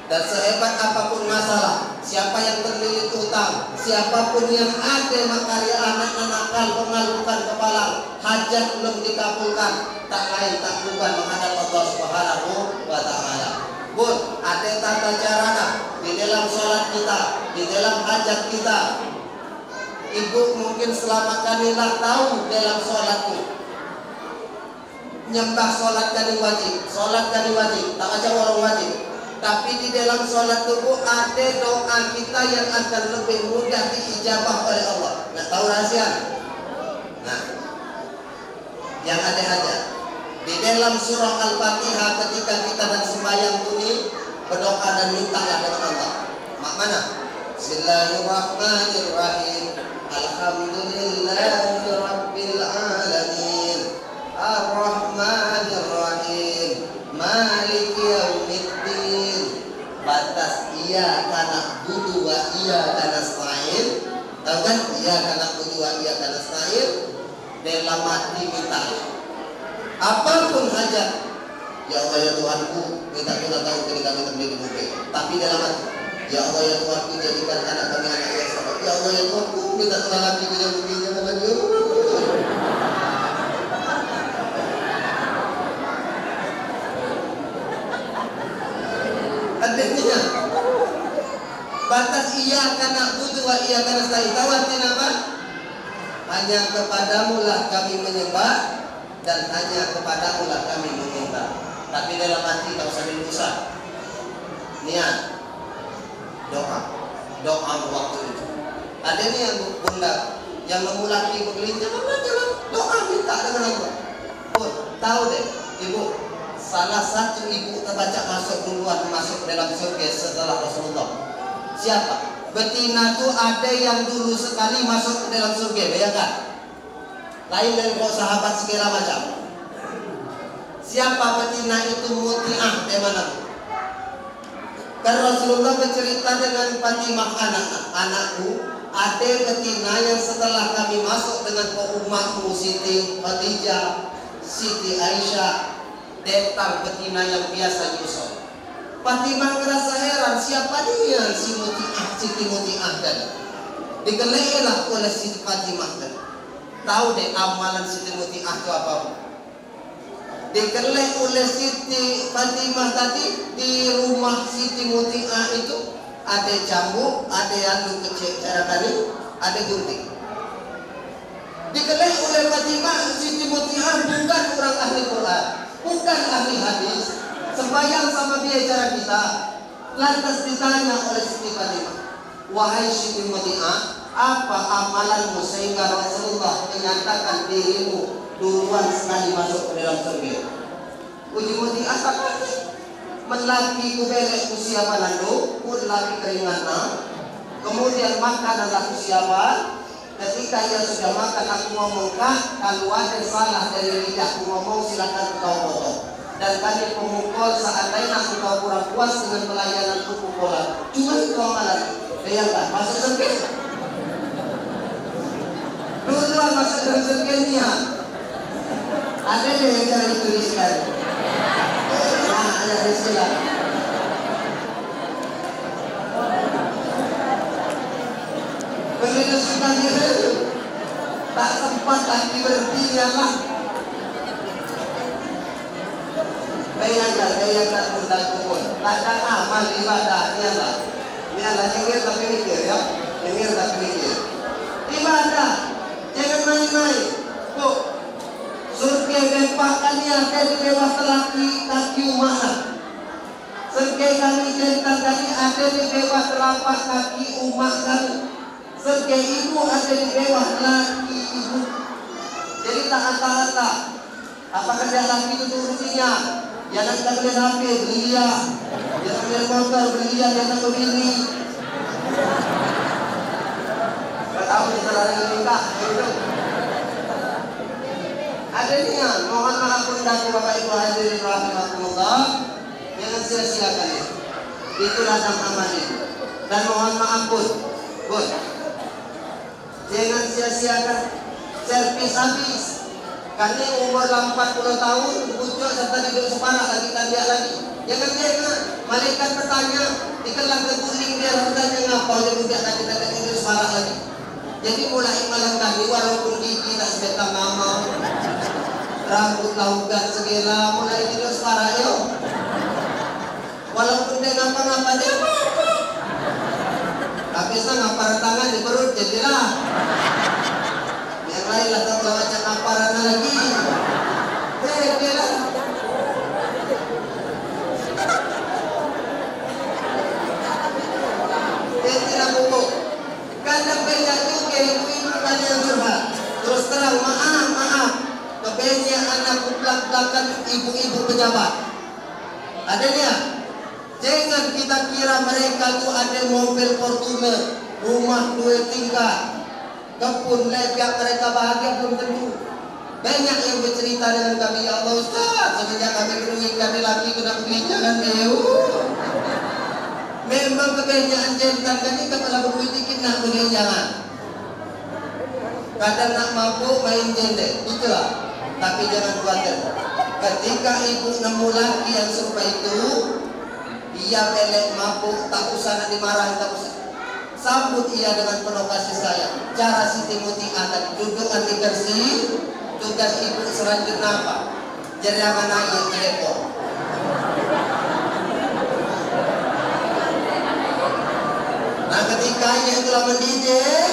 [SPEAKER 1] Dan sehebat apapun masalah, siapa yang terlilit utang, siapapun yang ada makarya anak nakal, pengalukan kepala, hajat belum dikabulkan, tak lain tak bukan menghadap Allah Subhanahu wa Ta'ala. Bun, ada tata cara di dalam sholat kita, di dalam hajat kita. Ibu mungkin selama kalilah tahu dalam sholatku, nyembah sholat kali wajib, tak macam orang wajib. Tapi di dalam sholat tubuh ada doa kita yang akan lebih mudah diijabah oleh Allah. Nak tahu rahasia? Nah, yang ada aja di dalam surah Al-Fatihah ketika kita dan sembahyang tuni berdoa dan mintalah dengan Allah. Mak mana? Bismillahirrahmanirrahim. Alhamdulillahi rabbil alamin. Ar-Rahmanirrahim. Maliki yaumiddin. Batas iyyaka na'budu wa iyyaka nasta'in. Tahu kan? Iyyaka na'budu wa iyyaka nasta'in. Dalam hati minta apapun hajat. Ya Allah ya Tuhanku, minta kita tahu ketika kami terjadi mungkin. Tapi dalam hati, ya Allah ya Tuhanku, jadikan anak kami anak yang sabar. Ya Allah ya Tuhanku, minta telah lagi punya mungkin jangan lagi. Adanya batas iyyaka na'budu wa iyyaka nasta'in. Tahu artinya apa? Hanya kepadamu lah kami menyembah dan hanya kepadamu lah kami meminta. Tapi dalam hati tak usah diusah. Niat doa waktu itu. Ada nih yang bunda yang memulai bergelintir, doa minta dengan Allah. Pun tahu deh ibu, salah satu ibu terbaca masuk duluan masuk dalam surga setelah Rasulullah. Siapa? Betina tuh ada yang dulu sekali masuk ke dalam surga, bayangkan. Lain dari sahabat segala macam. Siapa betina itu? Muti'ah, dari mana? Karena Rasulullah bercerita dengan Fatimah, anakku, ada betina yang setelah kami masuk dengan umatmu Siti Khadijah, Siti Aisyah, datang betina yang biasa nyusul. Fatimah merasa heran, siapa dia si Muti'ah, Siti Muti'ah tadi. Digelelah oleh Siti Fatimah tadi. Tahu deh amalan Siti Muti'ah itu apa? Digeleh oleh Siti Fatimah tadi. Di rumah Siti Muti'ah itu ada cambuk, ada handuk kecil cara tadi, ada gunting. Digeleh oleh Fatimah, Siti Muti'ah bukan orang ahli Quran, bukan ahli hadis. Sembahyang sama dia cara kita. Lantas ditanya oleh Siti Fatimah, wahai Siti Muti'ah, Apa amalanmu sehingga Rasulullah menyatakan dirimu duluan sekali masuk ke dalam surga? Uji-uji asal melaki ku belek ku siapa nandu, ku laki keringatna. Kemudian makan adalah ku siapa. Ketika ia sudah makan, aku ngomong, Kak, kalau ada salah dari lidahku ngomong, silakan kau potong. Dan kami pemukul seandainya engkau kurang puas dengan pelayanan pukulan, cuma kau malah bayangkan masuk surga. Duluan masuk dalam surganya. Ada yang jangan dituliskan. Nah, ada istilah. Begitu sudah diri, tak sempat lagi berhenti lah. Bayangkan undang kubur. Tak ada amal ibadah lah. Nyengir tapi mikir ya. Nyengir tapi mikir. Ibadah, jangan main-main. Kok surga gempak kalian dari bawah kaki umat. Surga kami jentan kami ada di bawah telapak kaki umat kami. Surga ibu ada di bawah laki ibu. Jadi tak ata-ata. Apa kerja laki itu urusinya? Jangan kita beli HP, beli dia. Jangan beli motor, beli dia. Jangan beli. Gak tahu kita lagi nikah. Ada niat. Mohon maaf undang Bapak Ibu hadirin rahimakumullah. Jangan sia-siakan ya. Itulah ladang amal ini. Dan mohon maaf pun. Jangan sia-siakan servis habis. Kami umur 40 tahun, bujuk serta hidup separah lagi tandiak lagi. Jangan. Malaikat bertanya, dikelang keguling dia hartanya ngapa dia budak lagi tandiak hidup separah lagi. Jadi mulai malam kami walaupun gigi tak sebetang nama, rambut laugat segala mulai hidup separah yo. Walaupun dia ngapa-ngapa dia apa? Tapi saya ngapar tangan di perut jadilah. Yang lain lah tak macam ngaparan lagi. Jadilah. Jadilah buku. Kadang banyak juga ibu-ibu yang curhat. Terus terang maaf. Kebanyakan anak belak-belakan ibu-ibu pejabat. Ada dia. Jangan kita kira mereka tu ada mobil Fortuner, rumah 2 tingkat, kebun lepyak, mereka bahagia belum tentu. Banyak yang bercerita dengan kami, ya Allah Ustaz, semenjak kami menginginkan laki kena beli jangan memang kebanyakan jantan kami kepala berduit dikit nak beli jangan. Kadang nak mabuk main jendek, itulah. Tapi jangan khawatir. Ketika ibu nemu laki yang serupa itu, ia belek mabuk, tak usah nak dimarahin, tak usah. Sambut ia dengan penuh kasih sayang. Cara Siti Mutia tadi duduk anti bersih. Tugas ibu selanjutnya apa? Jangan nanya telepon. Nah ketika ia telah mendidik,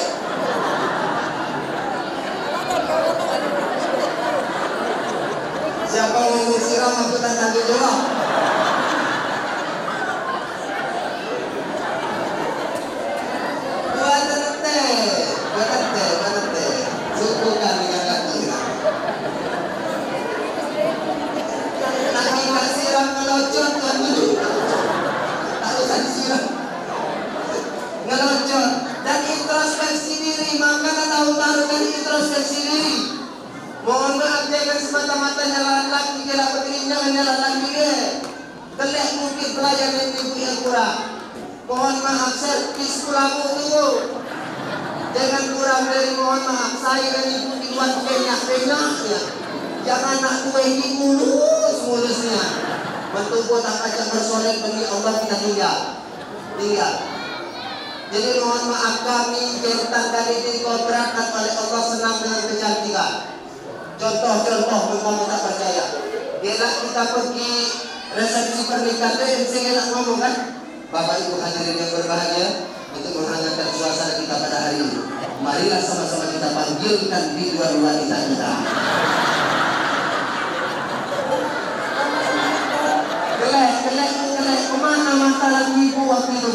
[SPEAKER 1] siapa yang siram aku tak tanggung jawab. Suku kami yang lagi. Lagi tak siram ngelocot kan dulu. Tak usah disiram. Ngelocot dan introspeksi diri. Maka tahu-tahu kan introspeksi diri. Mohon maaf jangan semata-mata nyalahan laki kira begini, jangan nyalahan laki dia. Kelih mungkin pelayanan ibu yang kurang. Mohon maaf servis kulamu dulu. Jangan kurang dari mohon maaf saya dan ibu dibuat banyak-banyaknya. Jangan nak tua ini mulusnya. Mentubuh tak ajak bersolek demi Allah kita tinggal. Jadi mohon maaf kami jantan kami dikontrakkan oleh Allah senang dengan kecantikan. Contoh kamu tak percaya. Bila kita pergi resepsi pernikahan itu saya ngomong kan, Bapak Ibu hadirin yang berbahagia, untuk menghangatkan suasana kita pada hari ini, marilah sama-sama kita panggilkan biduan wanita kita. Kelek, kemana mata lagi ibu waktu itu?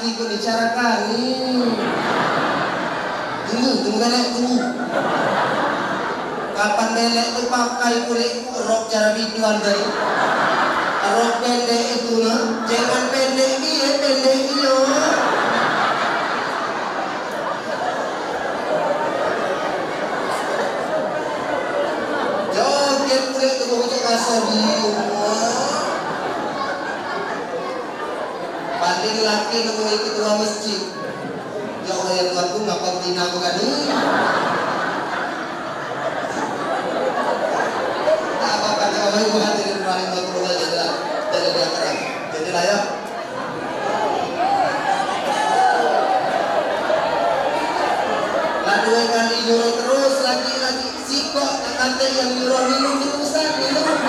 [SPEAKER 1] laki kok bicarakan nih. Tunggu belek tunggu. Kapan belek tuh pakai kulit rok cara biduan dari. Rok pendek itu nah, jangan pendek dia, pendek dia. Joget kulit itu untuk kasar dia. Paling laki nemui ketua masjid. Ya Allah ya Tuhanku, ngapa betina aku kan ini? Tak apa-apa, tak apa-apa, ibu hadirin rahimahullah jadilah dari dia terang. Jadilah ya. Dua kali nyuruh terus, lagi-lagi sikok, kata yang nyuruh minum terusan, minum.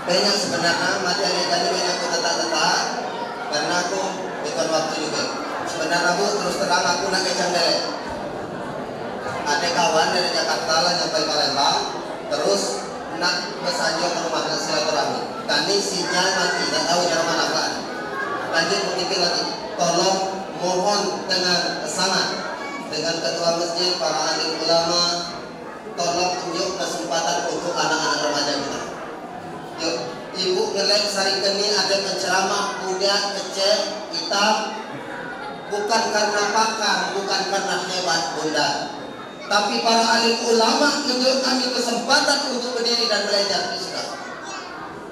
[SPEAKER 1] Banyak sebenarnya materi tadi banyak aku tetap karena aku bukan waktu juga. Sebenarnya aku terus terang aku nak kecang dele. Ada kawan dari Jakarta lah sampai Palembang, terus nak besajo ke rumah dan silaturahmi. Tadi sinyal mati, tak tahu dari mana kan. Lanjut mungkin lagi. Tolong mohon dengan sangat dengan ketua masjid, para alim ulama, tolong tunjuk kesempatan untuk anak-anak remaja kita. Yuk, ibu ngelek sari keni ada penceramah muda, kecil, hitam, bukan karena pakar, bukan karena hebat bunda, tapi para alim ulama tunjuk kami kesempatan untuk berdiri dan belajar di sini.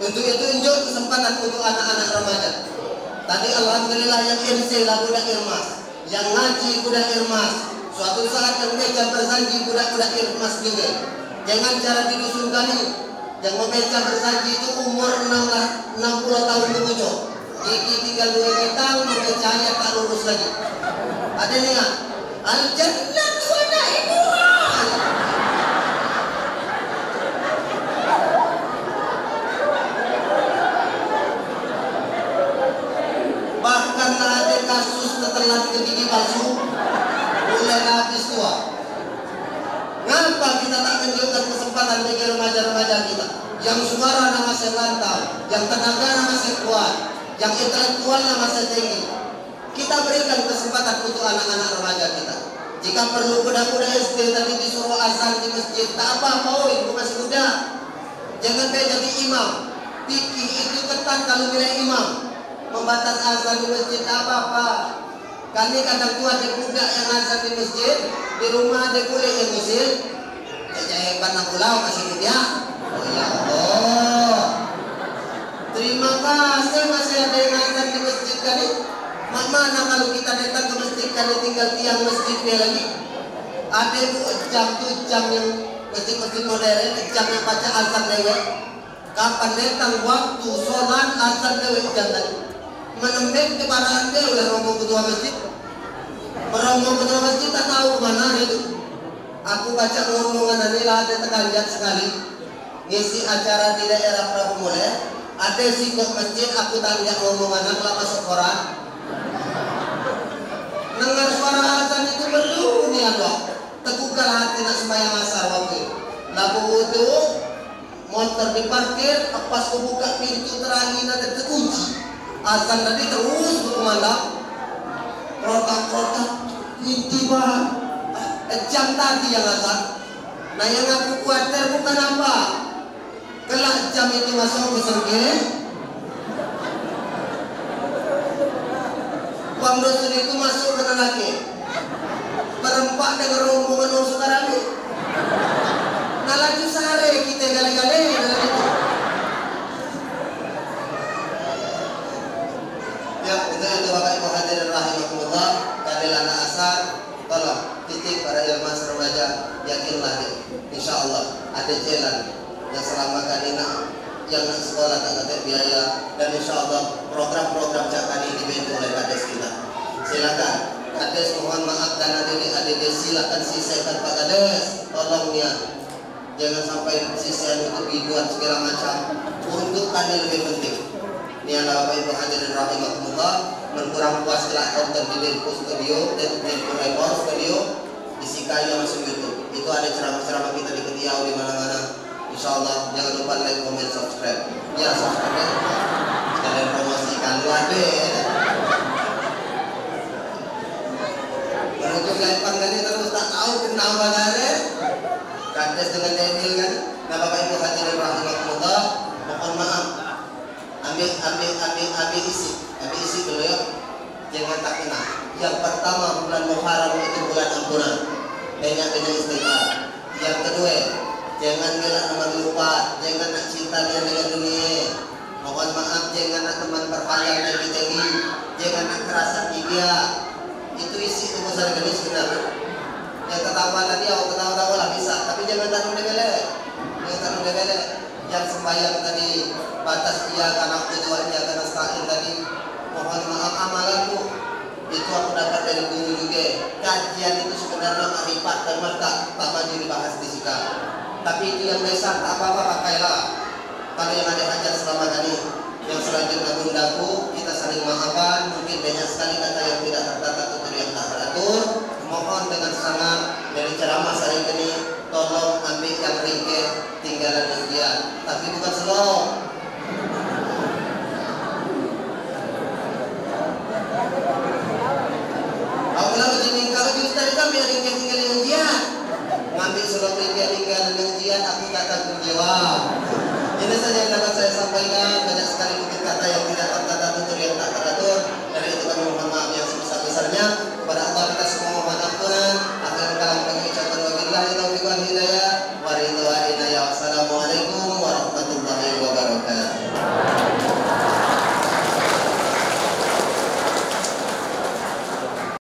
[SPEAKER 1] Untuk itu tunjuk kesempatan untuk anak-anak remaja. Tadi alhamdulillah yang MC lah budak Irmas, yang ngaji budak Irmas. Suatu saat yang meja bersanji budak-budak Irmas juga. Jangan cara di dusun kami. Yang memeca bersaji itu umur 60 tahun ke bawah. Gigi tinggal 2 tahun memecahnya tak lurus lagi. Ada nih nggak? Al-Jannah wana ibuhan. Bahkan ada kasus ketelan ke gigi palsu, mulai habis tua. Ngapa kita tak tunjukkan kesempatan bagi remaja-remaja kita yang suara masih lantang, yang tenaga masih kuat, yang intelektualnya masih tinggi. Kita berikan kesempatan untuk anak-anak remaja kita. Jika perlu budak-budak SD tadi disuruh azan di masjid, tak apa-apa, ibu masih muda. Jangan jadi imam. Fikih itu ketat kalau milih imam. Membatas azan di masjid tak apa-apa. Kami kadang tua ada budak yang azan di masjid, di rumah ada kulit yang musir. Jaya hebat nak pulau masih muda. Oh ya Allah. Terima kasih masih ada yang azan di masjid kali. Mana kalau kita datang ke masjid kali tinggal tiang masjidnya lagi. Ada bu jam tu jam yang masjid-masjid modern, jam yang baca azan lewat. Kapan datang waktu sholat azan lewat jam lagi. Menemui kebaraan dia oleh rombong ketua masjid. Rombong ketua masjid tak tahu kemana itu. Aku baca ngomongan ini lah ada tekanjat sekali. Ngisi acara di daerah Prabu Mulai. Ada sikap masjid aku tanya ngomongan telah masuk koran. Dengar suara azan itu berdunia doa. Tegukkan hati nak sembahyang asar waktu itu. Lalu wudu, motor diparkir, pas aku buka pintu terangin ada terkunci. Azan tadi terus berkumandang. Protak-protak, inti bah. Jam tadi yang azan. Nah yang aku khawatir bukan apa. Kelak jam itu masuk ke sergei. Uang dosen itu masuk ke lelaki. Berempat dengan rombongan orang sekarang ini. Nah laju sehari kita kali-kali dalam itu. Ya untuk itu Bapak Ibu hadirin rahimahullah, keadilan asar. Tolong titik para irmas remaja, yakinlah insya Allah ada jalan yang selama kanina yang nak sekolah tak ada biaya, dan insya Allah program-program cak kali dibantu oleh kades kita. Silakan Kades mohon maaf karena adik silakan sisihkan Pak Kades, tolong ya, jangan sampai sisihan untuk dibuat segala macam. Untuk tadi lebih penting. Ini adalah Bapak Ibu hadirin rahimakumullah, menkurang puas telah tonton di Delco Studio dan Delco Record Studio, disikaya masuk YouTube. Itu ada ceramah-ceramah kita di Ketiau di mana-mana. Insya Allah jangan lupa like, comment, subscribe. Ya subscribe ya. Sekalian promosikan lu ada. Menuju lempang tadi terus tak tahu kenapa ada. Kades dengan Daniel kan. Nah Bapak Ibu hadirin rahimakumullah, mohon maaf. Ambil isi dulu ya. Jangan tak kena. Yang pertama bulan Muharram itu bulan ampunan. Banyak-banyak istighfar. Yang kedua, jangan gelak teman lupa, jangan nak cinta dengan dunia. Mohon maaf, jangan nak teman berhayal tinggi-tinggi, jangan nak kerasa tiga. Itu isi itu besar genis sebenarnya. Yang ketawa tadi, awak ketawa-tawa lah bisa, tapi jangan tanam debele. Jangan tanam debele. Yang sembahyang tadi batas dia karena tujuannya karena stain tadi. Mohon maaf amalanku. Itu aku dapat dari guru juga. Kajian itu sebenarnya marifat dan mereka tak maju dibahas di sini. Tapi itu yang besar tak apa-apa pakailah. Kalau yang ada hajat selama ini. Yang selanjutnya bundaku, kita saling maafkan. Mungkin banyak sekali kata yang tidak tertata, tutur yang tak teratur. Mohon dengan sangat dari ceramah saya ini, tolong ambil yang ringkih, tinggalan yang dia. Tapi bukan slow. Aku lalu jadi kalau kita kan biar ringkih yang dia. Ngambil slow ringkih yang dia, aku kata menjawab. Ini saja yang dapat saya sampaikan. Banyak sekali mungkin kata yang tidak tertata, tutur yang tak teratur. Dari itu kami mohon maaf yang sebesar-besarnya kepada Allah kita semua.